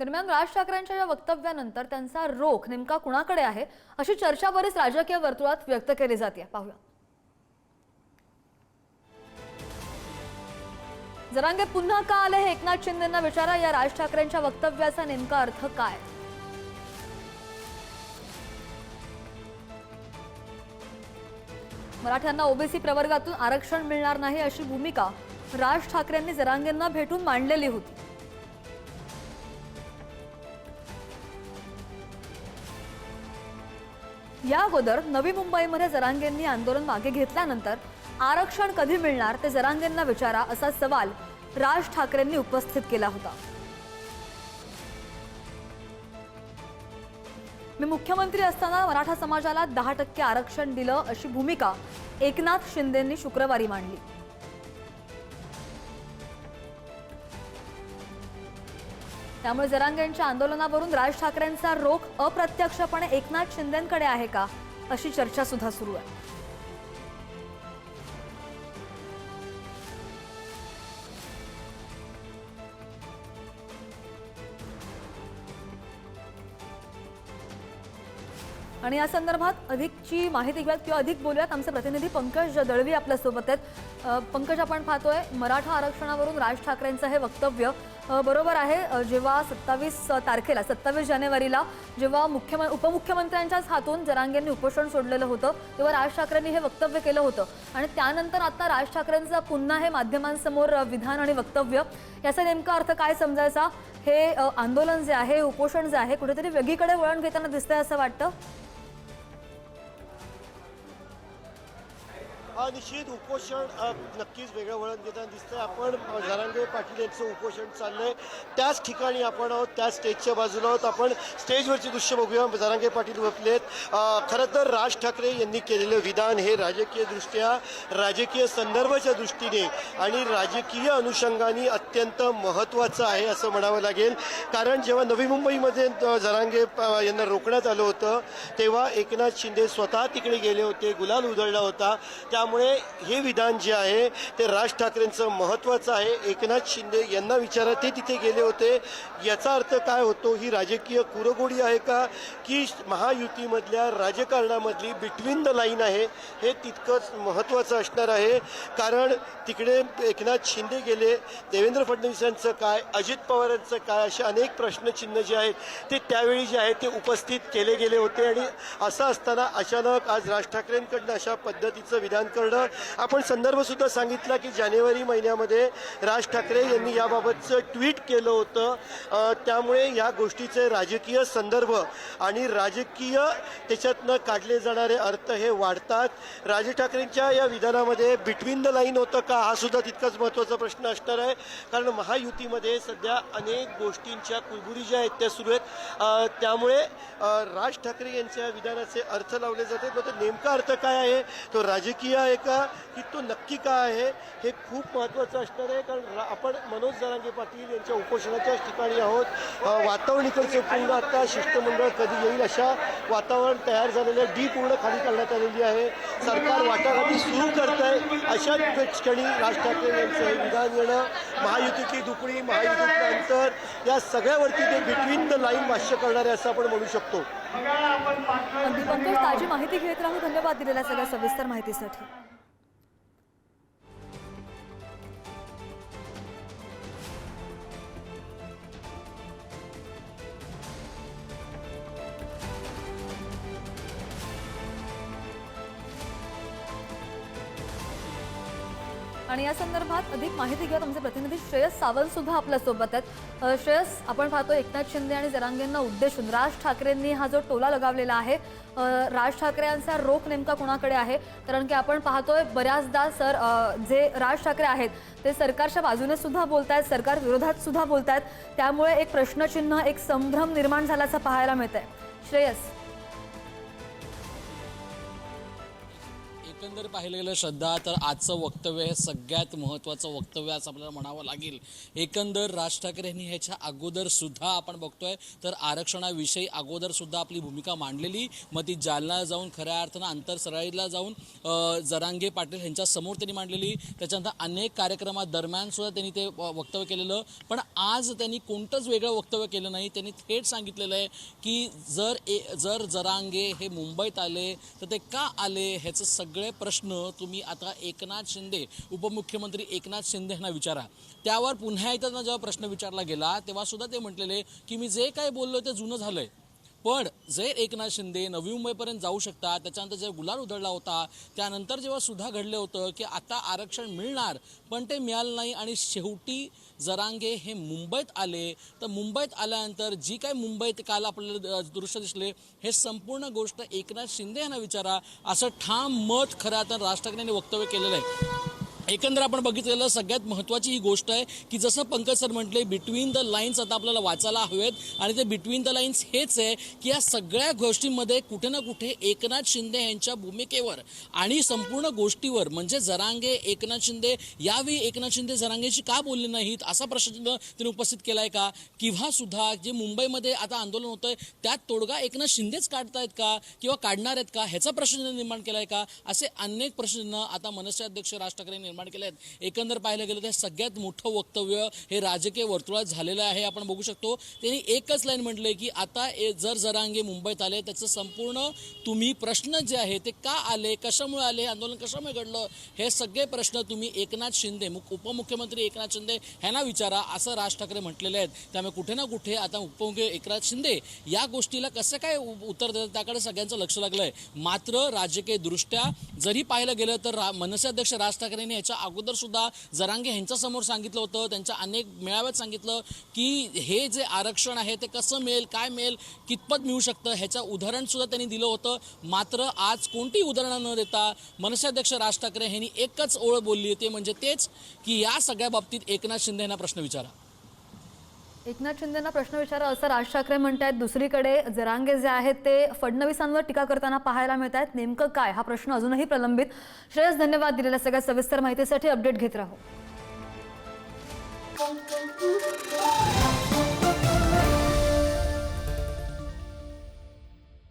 दरम्यान राज ठाकरेंच्या या वक्तव्यानंतर त्यांचा रोख नेमका कुणाकडे आहे अशी चर्चा बरीच राजकीय वर्तुळात व्यक्त केली जाते। पाहूया। जरांगे पुन्हा का आले हे एकनाथ शिंदेंना विचारा। या राज ठाकरेंच्या वक्तव्याचा नेमका अर्थ काय? मराठ्यांना ओबीसी प्रवर्गातून आरक्षण मिळणार नाही अशी भूमिका राज ठाकरेंनी जरांगेंना भेटून मांडलेली होती। या अगोदर नवी मुंबईमध्ये जरांगेंनी आंदोलन मागे घेतल्यानंतर आरक्षण कधी मिळणार ते जरांगेंना विचारा असा सवाल राज ठाकरेंनी उपस्थित केला होता। मी मुख्यमंत्री असताना मराठा समाजाला 10% आरक्षण दिलं अशी भूमिका एकनाथ शिंदेंनी शुक्रवारी मांडली। त्यामुळे जरांगेंच्या आंदोलनावरून राज ठाकरेंचा रोख अप्रत्यक्षपणे एकनाथ शिंदेंकडे आहे का अशी चर्चा सुद्धा सुरू आहे। आणि या संदर्भात अधिकची माहिती घेऊयात किंवा अधिक बोलूयात। आमचे प्रतिनिधी पंकज दळवी आपल्या सोबत आहेत। पंकज, आपण पाहतोय मराठा आरक्षणावरून राज ठाकरेंचं हे वक्तव्य बरोबर आहे। जेव्हा 27 जानेवारीला जेव्हा उपमुख्यमंत्र्यांच्याच हातून जरांगेंनी उपोषण सोडलेलं होतं तेव्हा राज ठाकरेंनी हे वक्तव्य केलं होतं आणि त्यानंतर आता राज ठाकरेंचं पुन्हा हे माध्यमांसमोर विधान आणि वक्तव्य, याचा नेमका अर्थ काय समजायचा? हे आंदोलन जे आहे, उपोषण जे आहे, कुठेतरी वेगळीकडे वळण घेताना दिसतंय असं वाटतं? निश्चित उपोषण नक्कीच वेगळं वळण घेताना दिसतंय। आपण जरांगे पाटील यांचं उपोषण चाललंय त्याच ठिकाणी आपण आहोत, त्या स्टेजच्या बाजूला आहोत। आपण स्टेजवरची दृश्य बघूया। जरांगे पाटील बसलेत। खरं तर राज ठाकरे यांनी केलेलं विधान हे राजकीयदृष्ट्या, राजकीय संदर्भाच्या दृष्टीने आणि राजकीय अनुषंगाने अत्यंत महत्त्वाचं आहे असं म्हणावं लागेल। कारण जेव्हा नवी मुंबईमध्ये जरांगे यांना रोखण्यात आलं होतं तेव्हा एकनाथ शिंदे स्वतः तिकडे गेले होते, गुलाल उधळला होता। त्यामुळे हे विधान जे आहे ते राज ठाकरेंचं महत्त्वाचं आहे। एकनाथ शिंदे यांना विचारा, ते तिथे गेले होते, याचा अर्थ काय होतो? ही राजकीय कुरघोडी आहे का की महायुतीमधल्या राजकारणामधली बिटवीन द लाईन आहे? हे तितकंच महत्त्वाचं असणार आहे। कारण तिकडे एकनाथ शिंदे गेले, देवेंद्र फडणवीसांचं काय, अजित पवारांचं काय, असे अनेक प्रश्नचिन्ह जे आहेत ते त्यावेळी जे आहे ते उपस्थित केले गेले होते। आणि असं असताना अचानक आज राज ठाकरेंकडनं अशा पद्धतीचं विधान करणं, आपण संदर्भसुद्धा सांगितला की जानेवारी महिन्यामध्ये राज ठाकरे यांनी याबाबतचं ट्विट केलं होतं। त्यामुळे या गोष्टीचे राजकीय संदर्भ आणि राजकीय त्याच्यातनं काढले जाणारे अर्थ हे वाढतात। राज ठाकरेंच्या या विधानामध्ये बिटवीन द लाईन होतं का, हा सुद्धा तितकाच महत्त्वाचा प्रश्न असणार आहे। कारण महायुतीमध्ये सध्या अनेक गोष्टींच्या कुरबुरी ज्या आहेत त्या सुरू आहेत। त्यामुळे राज ठाकरे यांच्या विधानाचे अर्थ लावले जातात। तर नेमका अर्थ काय आहे, तो राजकीय आहे का की तो नक्की काय आहे, हे खूप महत्त्वाचं असणार आहे। कारण आपण मनोज जरांगे पाटील यांच्या उपोषणाच्याच ठिकाणी आहोत। वातावरण इकडचं पूर्ण आता शिष्टमंडळ कधी येईल अशा वातावरण तयार झालेलं, डी पूर्ण खाली करण्यात आलेली आहे। सरकार वाटाघाटी सुरू करत आहे। अशा क्षणी राज ठाकरे यांचं हे विधान येणं, महायुतीची दुपडी, महायुतीतलं अंतर, या सगळ्यावरती ते बिटवीन द लाईन भाष्य करणारे असं आपण म्हणू शकतो। अगदी पंकज, ताजी माहिती घेत राहू। धन्यवाद दिलेल्या सगळ्या सविस्तर माहितीसाठी। आणि या संदर्भात अधिक माहिती घेऊन आमचे प्रतिनिधी श्रेयस सावंत सुद्धा आपल्या सोबत आहेत। श्रेयस, आपण पाहतो एकनाथ शिंदे आणि जरांगेंना उद्देशून राज ठाकरेंनी हा जो टोला लगावलेला आहे, राज ठाकरे यांचा रोख नेमका कोणाकडे आहे? कारण की आपण पाहतोय बऱ्याचदा जे राज ठाकरे आहेत ते सरकारच्या बाजूने सुद्धा बोलतायत, सरकार विरोधात सुद्धा बोलतायत। त्यामुळे एक प्रश्नचिन्ह, एक संभ्रम निर्माण झाल्याचं पाहायला मिळतंय। श्रेयस, एकंदर पाहिलं गेलं श्रद्धा तर आजचं वक्तव्य हे सगळ्यात महत्त्वाचं वक्तव्य असं आपल्याला म्हणावं लागेल. एकंदर राज ठाकरे यांनी ह्याच्या अगोदर सुद्धा आपण बघतोय तर आरक्षणाविषयी अगोदर सुद्धा आपली भूमिका मांडलेली. मग ती जालना जाऊन खऱ्या अर्थानं आंतरसराईला जाऊन जरांगे पाटील यांच्या समोर त्यांनी मांडलेली. त्याच्यानंतर अनेक कार्यक्रमादरम्यान सुद्धा त्यांनी ते वक्तव्य केलेलं. पण आज त्यांनी कोणतंच वेगळं वक्तव्य केलं नाही. त्यांनी थेट सांगितलेलं आहे की जर जरांगे हे मुंबईत आले तर ते का आले ह्याचे सगळे प्रश्न तुम्ही आता एकनाथ शिंदे उपमुख्यमंत्री एकनाथ शिंदे यांना विचारा. त्यावर पुन्हा एकदा जेव्हा प्रश्न विचारला गेला तेव्हा सुद्धा ते म्हटलेले की मी जे काय बोललो ते जुनं झालंय. पण जे एकनाथ शिंदे नवी मुंबईपर्यंत जाऊ शकतात त्याच्यानंतर जे गुलाल उधळला होता त्यानंतर जेव्हा सुद्धा घडलं होतं की आता आरक्षण मिळणार पण ते मिळालं नाही आणि शेवटी जरांगे हे मुंबईत आले. तर मुंबईत आल्यानंतर जी काय मुंबईत काल आपल्याला दृश्य दिसले हे संपूर्ण गोष्ट एकनाथ शिंदे यांना विचारा असं ठाम मत खरं तर राज ठाकरे यांनी वक्तव्य केलेलं आहे. एकंदर आपण बघितलेलं सगळ्यात महत्त्वाची ही गोष्ट आहे की जसं पंकज सर म्हटले बिटवीन द लाईन्स आता आपल्याला वाचायला हवेत आणि ते बिटवीन द लाईन्स हेच आहे की या सगळ्या गोष्टींमध्ये कुठे ना कुठे एकनाथ शिंदे यांच्या भूमिकेवर आणि संपूर्ण गोष्टीवर म्हणजे जरांगे एकनाथ शिंदे यावेळी एकनाथ शिंदे जरांगेशी का बोलले नाहीत असा प्रश्न त्यांनी उपस्थित केलाय का किंवा सुद्धा जे मुंबईमध्ये आता आंदोलन होतंय त्यात तोडगा एकनाथ शिंदेच काढतायत का किंवा काढणार आहेत का ह्याचा प्रश्न निर्माण केलाय का असे अनेक प्रश्न आता मनसे अध्यक्ष राज ठाकरे निर्माण केले आहेत. एकंदर पाहिलं गेलं तर सगळ्यात मोठं वक्तव्य हे राजकीय वर्तुळात झालेलं आहे. आपण बघू शकतो त्यांनी एकच लाईन म्हटले की आता जर जरांगे मुंबईत आले त्याचं संपूर्ण तुम्ही प्रश्न जे आहे ते का आले कशामुळे आले आंदोलन कशामुळे घडलं हे सगळे प्रश्न तुम्ही एकनाथ शिंदे उपमुख्यमंत्री एकनाथ शिंदे ह्यांना विचारा असं राज ठाकरे म्हटलेले आहेत. त्यामुळे कुठे ना कुठे आता उपमुख्यमंत्री एकनाथ शिंदे या गोष्टीला कसं काय उत्तर देतात त्याकडे सगळ्यांचं लक्ष लागलंय. मात्र राजकीय दृष्ट्या जरी पाहिलं गेलं तर मनसे अध्यक्ष राज ठाकरेंनी याच्या अगोदर सुद्धा जरांगे यांच्यासमोर सांगितलं होतं त्यांच्या अनेक मेळाव्यात सांगितलं की हे जे आरक्षण आहे ते कसं मिळेल काय मिळेल कितपत मिळू शकतं ह्याचं उदाहरण सुद्धा त्यांनी दिलं होतं. मात्र आज कोणती उदाहरणं न देता मनसे अध्यक्ष राज ठाकरे यांनी एकच ओळ बोलली ते म्हणजे तेच की या सगळ्या बाबतीत एकनाथ शिंदे यांना प्रश्न विचारा. एकनाथ शिंदेंना प्रश्न विचारा असं राज ठाकरे म्हणतायत. दुसरीकडे जरांगे जे आहेत ते फडणवीसांवर टीका करताना पाहायला मिळत आहेत. नेमकं काय हा प्रश्न अजूनही प्रलंबित. श्रेयस धन्यवाद दिलेल्या सगळ्या सविस्तर माहितीसाठी. अपडेट घेत राहू.